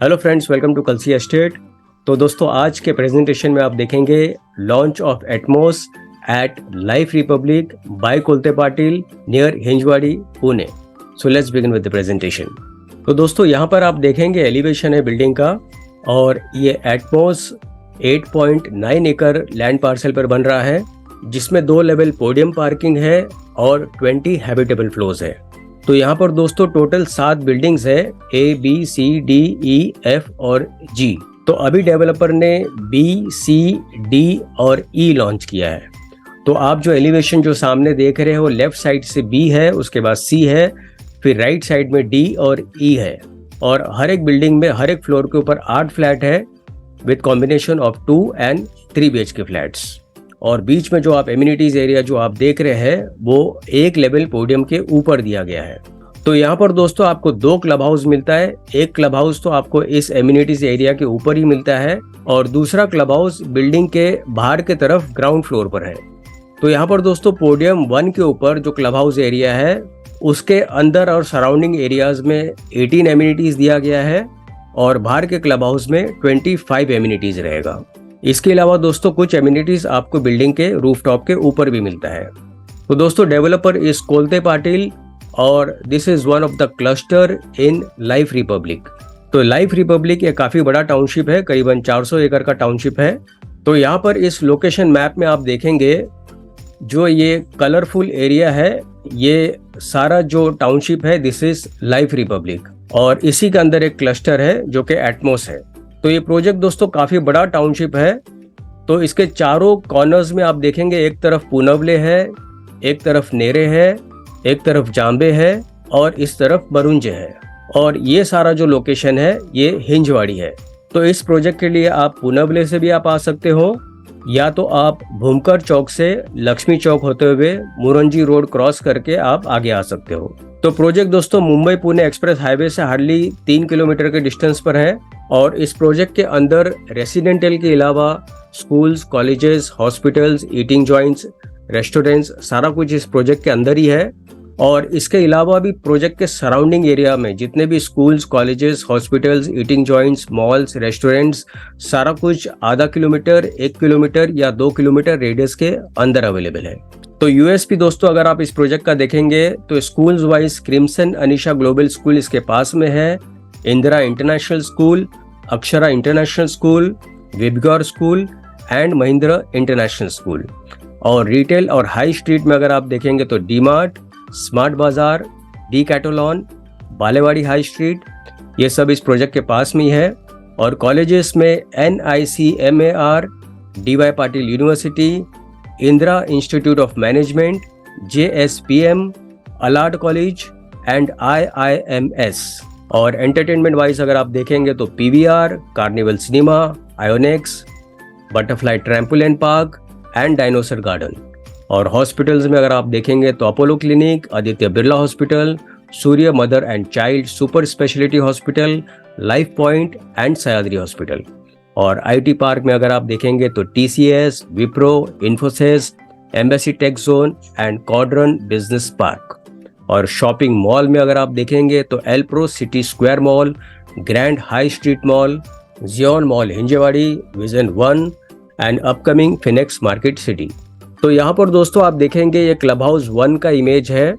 Hello friends, welcome to Kalsi estate. तो दोस्तों, आज के प्रेजेंटेशन में आप देखेंगे launch of Atmos at life republic by Kolte Patil near Hinjewadi, Pune. So let's begin with the presentation. तो दोस्तों, यहाँ पर आप देखेंगे एलिवेशन है बिल्डिंग का, और ये एटमॉस 8.9 एकड़ लैंड पार्सल पर बन रहा है, जिसमें 2 लेवल पोडियम पार्किंग है और 20 हैबिटेबल फ्लोर्स है। तो यहाँ पर दोस्तों टोटल 7 बिल्डिंग्स है, A, B, C, D, E, F और G। तो अभी डेवलपर ने B, C, D और E लॉन्च किया है। तो आप जो एलिवेशन जो सामने देख रहे हो, लेफ्ट साइड से B है, उसके बाद C है, फिर राइट साइड में D और E है। और हर एक बिल्डिंग में हर एक फ्लोर के ऊपर 8 फ्लैट है with combination of 2 and 3 BHK flats. और बीच में जो आप एमिनिटीज एरिया जो आप देख रहे हैं, वो एक लेवल पोडियम के ऊपर दिया गया है। तो यहाँ पर दोस्तों आपको 2 क्लब हाउस मिलता है। एक क्लब हाउस तो आपको इस एमिनिटीज एरिया के ऊपर ही मिलता है, और दूसरा क्लब हाउस बिल्डिंग के बाहर के तरफ ग्राउंड फ्लोर पर है। तो यहाँ पर दोस्तों पोडियम 1 के ऊपर जो क्लब हाउस एरिया है, उसके अंदर और सराउंडिंग एरियाज में 18 एमिनिटीज दिया गया है, और बाहर के क्लब हाउस में 25 एमिनिटीज रहेगा। इसके अलावा दोस्तों कुछ एमिनिटीज आपको बिल्डिंग के रूफटॉप के ऊपर भी मिलता है। तो दोस्तों डेवलपर इज कोलते पाटिल, और this is one of the cluster in life Republic. तो लाइफ रिपब्लिक एक काफी बड़ा टाउनशिप है, करीबन 400 एकड़ का टाउनशिप है। तो यहाँ पर इस लोकेशन मैप में आप देखेंगे जो ये कलरफुल एरिया है, ये सारा जो टाउनशिप है, दिस इज लाइफ रिपब्लिक, और इसी के अंदर एक क्लस्टर है जो कि एटमॉस है। तो ये प्रोजेक्ट दोस्तों काफी बड़ा टाउनशिप है। तो इसके चारों कॉर्नर्स में आप देखेंगे, एक तरफ पुनवले है, एक तरफ नेरे है, एक तरफ जाम्बे है, और इस तरफ बरुंजे है। और ये सारा जो लोकेशन है ये हिंजवाड़ी है। तो इस प्रोजेक्ट के लिए आप पुनवले से भी आप आ सकते हो, या तो आप भूमकर चौक से लक्ष्मी चौक होते हुए मुरंजी रोड क्रॉस करके आप आगे आ सकते हो। तो प्रोजेक्ट दोस्तों मुंबई पुणे एक्सप्रेस हाईवे से हार्डली 3 किलोमीटर के डिस्टेंस पर है। और इस प्रोजेक्ट के अंदर रेसिडेंटल के अलावा schools, colleges, hospitals, eating joints, restaurants, सारा कुछ इस प्रोजेक्ट के अंदर ही है। और इसके अलावा भी प्रोजेक्ट के सराउंडिंग एरिया में जितने भी schools, colleges, hospitals, eating joints, malls, restaurants, सारा कुछ आधा किलोमीटर, 1 किलोमीटर या 2 किलोमीटर रेडियस के अंदर अवेलेबल है। तो यूएसपी दोस्तों अगर आप इस प्रोजेक्ट का देखेंगे तो schools wise crimson Anisha global school इसके पास में है, Indira international school, Akshara international school, Vibgyor school and Mahindra international school. और रिटेल और हाई स्ट्रीट में अगर आप देखेंगे तो D mart, smart Bazaar, decathlon, Balewadi high street, ये सब इस प्रोजेक्ट के पास में ही है। और कॉलेजेस में NICMAR, DY Patil university, Indira institute of management, JSPM, Alard college and IIMS। और एंटरटेनमेंट वाइज अगर आप देखेंगे तो PVR, कार्निवल सिनेमा, आयोनेक्स, butterfly trampoline park and dinosaur garden. और हॉस्पिटल्स में अगर आप देखेंगे तो Apollo clinic, Aditya Birla hospital, Surya mother and child super speciality hospital, life point and Sahyadri hospital. और IT पार्क में अगर आप देखेंगे तो TCS, Wipro, Infosys, embassy tech zone and Quadron business park. और शॉपिंग मॉल में अगर आप देखेंगे तो Elpro city square mall, grand high street mall, Xion mall Hinjewadi, vision 1 and upcoming Phoenix market city. तो यहाँ पर दोस्तों आप देखेंगे ये क्लब हाउस 1 का इमेज है,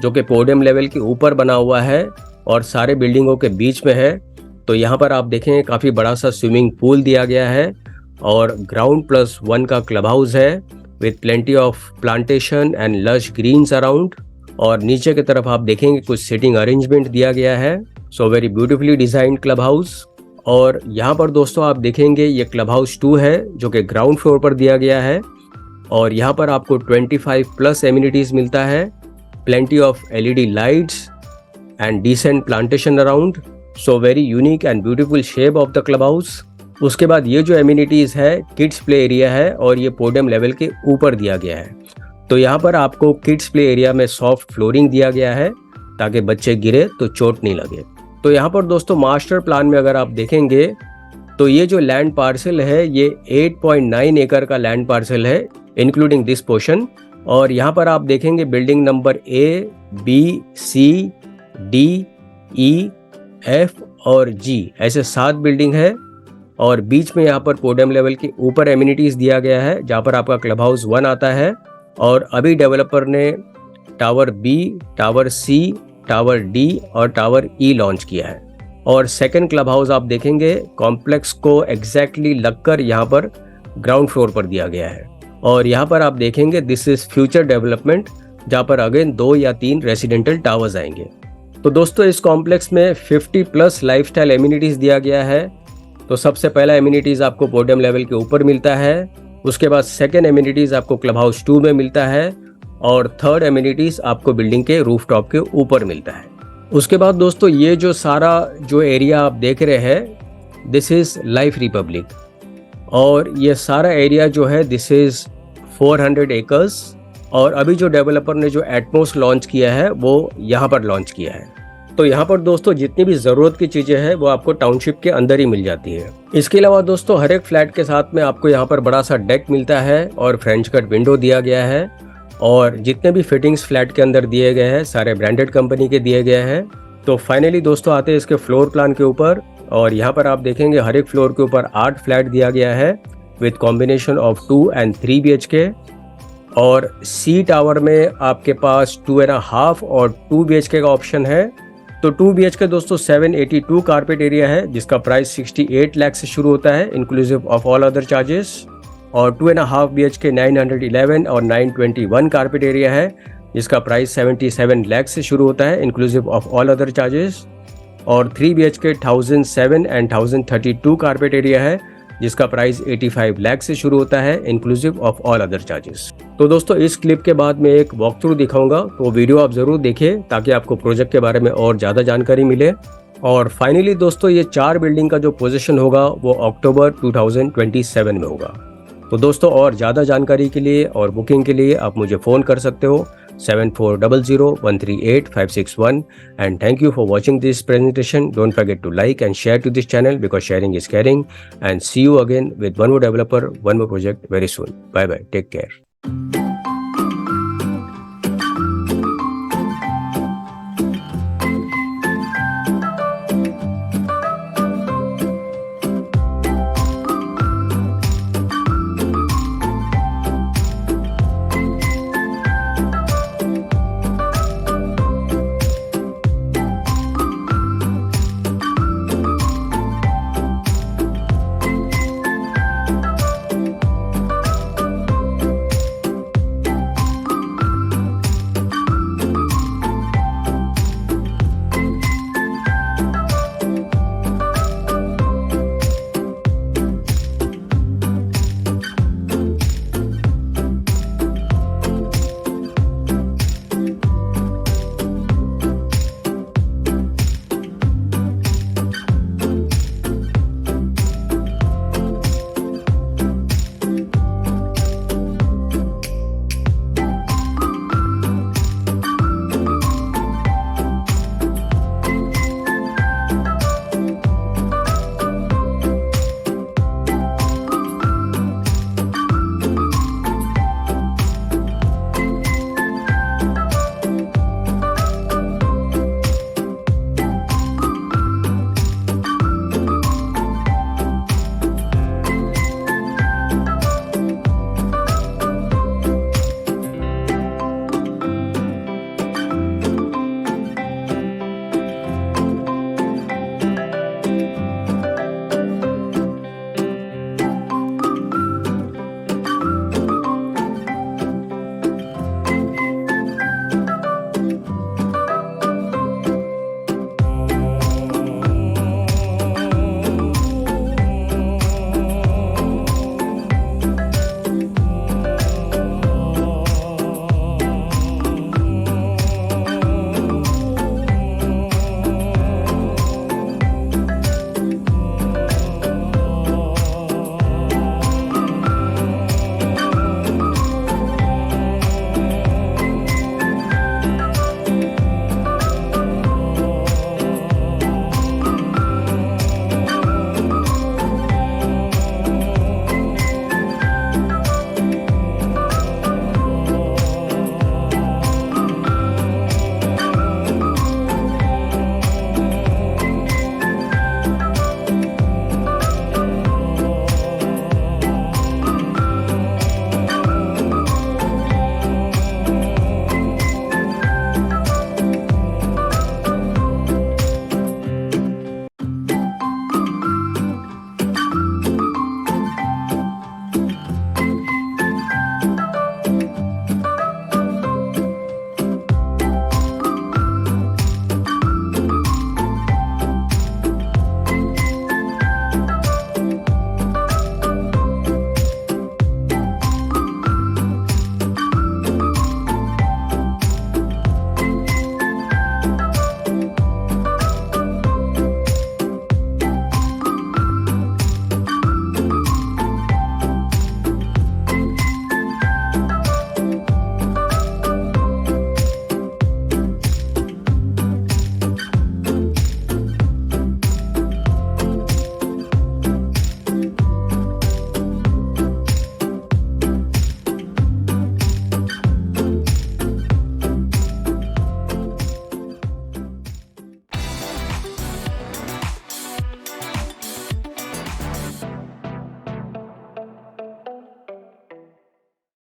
जो कि पोडियम लेवल के ऊपर बना हुआ है और सारे बिल्डिंगों के बीच में है। तो यहाँ पर आप देखेंगे काफ़ी बड़ा सा स्विमिंग पूल दिया गया है, और ग्राउंड प्लस 1 का क्लब हाउस है with plenty of plantation and lush greens around. और नीचे की तरफ आप देखेंगे कुछ सिटिंग अरेंजमेंट दिया गया है। So very beautifully designed club house. और यहाँ पर दोस्तों आप देखेंगे ये क्लब हाउस 2 है, जो कि ग्राउंड फ्लोर पर दिया गया है। और यहाँ पर आपको 25+ एमिनिटीज मिलता है, plenty of LED lights and decent plantation around. So very unique and beautiful shape of the club house. उसके बाद ये जो एमिनिटीज है, किड्स प्ले एरिया है, और ये पोडियम लेवल के ऊपर दिया गया है। तो यहाँ पर आपको किड्स प्ले एरिया में सॉफ्ट फ्लोरिंग दिया गया है ताकि बच्चे गिरे तो चोट नहीं लगे। तो यहाँ पर दोस्तों मास्टर प्लान में अगर आप देखेंगे तो ये जो लैंड पार्सल है ये 8.9 एकड़ का लैंड पार्सल है, इंक्लूडिंग दिस पोर्शन। और यहाँ पर आप देखेंगे building number A, B, C, D, E, F और G ऐसे 7 बिल्डिंग है और बीच में यहाँ पर पोडियम लेवल के ऊपर एमिनिटीज दिया गया है जहाँ पर आपका क्लब हाउस 1 आता है। और अभी डेवलपर ने tower B, tower C, tower D और टावर E लॉन्च किया है। और सेकंड क्लब हाउस आप देखेंगे कॉम्प्लेक्स को एग्जैक्टली लगकर यहाँ पर ग्राउंड फ्लोर पर दिया गया है। और यहाँ पर आप देखेंगे दिस इज फ्यूचर डेवलपमेंट जहाँ पर अगेन 2 या 3 रेसिडेंटल टावर्स आएंगे। तो दोस्तों इस कॉम्प्लेक्स में 50+ लाइफस्टाइल एमिनिटीज दिया गया है। तो सबसे पहला एमिनिटीज आपको पोडियम लेवल के ऊपर मिलता है, उसके बाद सेकेंड एमिनिटीज आपको क्लब हाउस 2 में मिलता है और थर्ड एमिनिटीज आपको बिल्डिंग के रूफटॉप के ऊपर मिलता है। उसके बाद दोस्तों ये जो सारा जो एरिया आप देख रहे हैं दिस इज लाइफ रिपब्लिक और ये सारा एरिया जो है दिस इज 400 एकर्स। और अभी जो डेवलपर ने जो एटमोस लॉन्च किया है वो यहाँ पर लॉन्च किया है। तो यहाँ पर दोस्तों जितनी भी ज़रूरत की चीज़ें हैं वो आपको टाउनशिप के अंदर ही मिल जाती है। इसके अलावा दोस्तों हर एक फ्लैट के साथ में आपको यहाँ पर बड़ा सा डेक मिलता है और फ्रेंच कट विंडो दिया गया है। और जितने भी फिटिंग्स फ्लैट के अंदर दिए गए हैं सारे ब्रांडेड कंपनी के दिए गए हैं। तो फाइनली दोस्तों आते हैं इसके फ्लोर प्लान के ऊपर और यहाँ पर आप देखेंगे हर एक फ्लोर के ऊपर 8 फ्लैट दिया गया है with combination of 2 and 3 BHK। और C टावर में आपके पास 2.5 और 2 BHK का ऑप्शन है। तो 2 BHK दोस्तों 782 कारपेट एरिया है जिसका प्राइस 68 लाख से शुरू होता है inclusive of all other charges. और 2.5 BHK 911 और 921 कारपेट एरिया है जिसका प्राइस 77 लाख से शुरू होता है inclusive of all other charges. और 3 BHK 1007 एंड 1032 कारपेट एरिया है जिसका प्राइस 85 लाख से शुरू होता है inclusive of all other charges. तो दोस्तों इस क्लिप के बाद मैं एक वॉक थ्रू दिखाऊंगा तो वीडियो आप जरूर देखें ताकि आपको प्रोजेक्ट के बारे में और ज़्यादा जानकारी मिले। और फाइनली दोस्तों ये 4 बिल्डिंग का जो पोजीशन होगा वो अक्टूबर 2027 में होगा। तो दोस्तों और ज़्यादा जानकारी के लिए और बुकिंग के लिए आप मुझे फ़ोन कर सकते हो 7400138561 and thank you for watching this presentation. Don't forget to like and share to this channel because sharing is caring, and see you again with one more developer, one more project very soon. Bye bye, take care.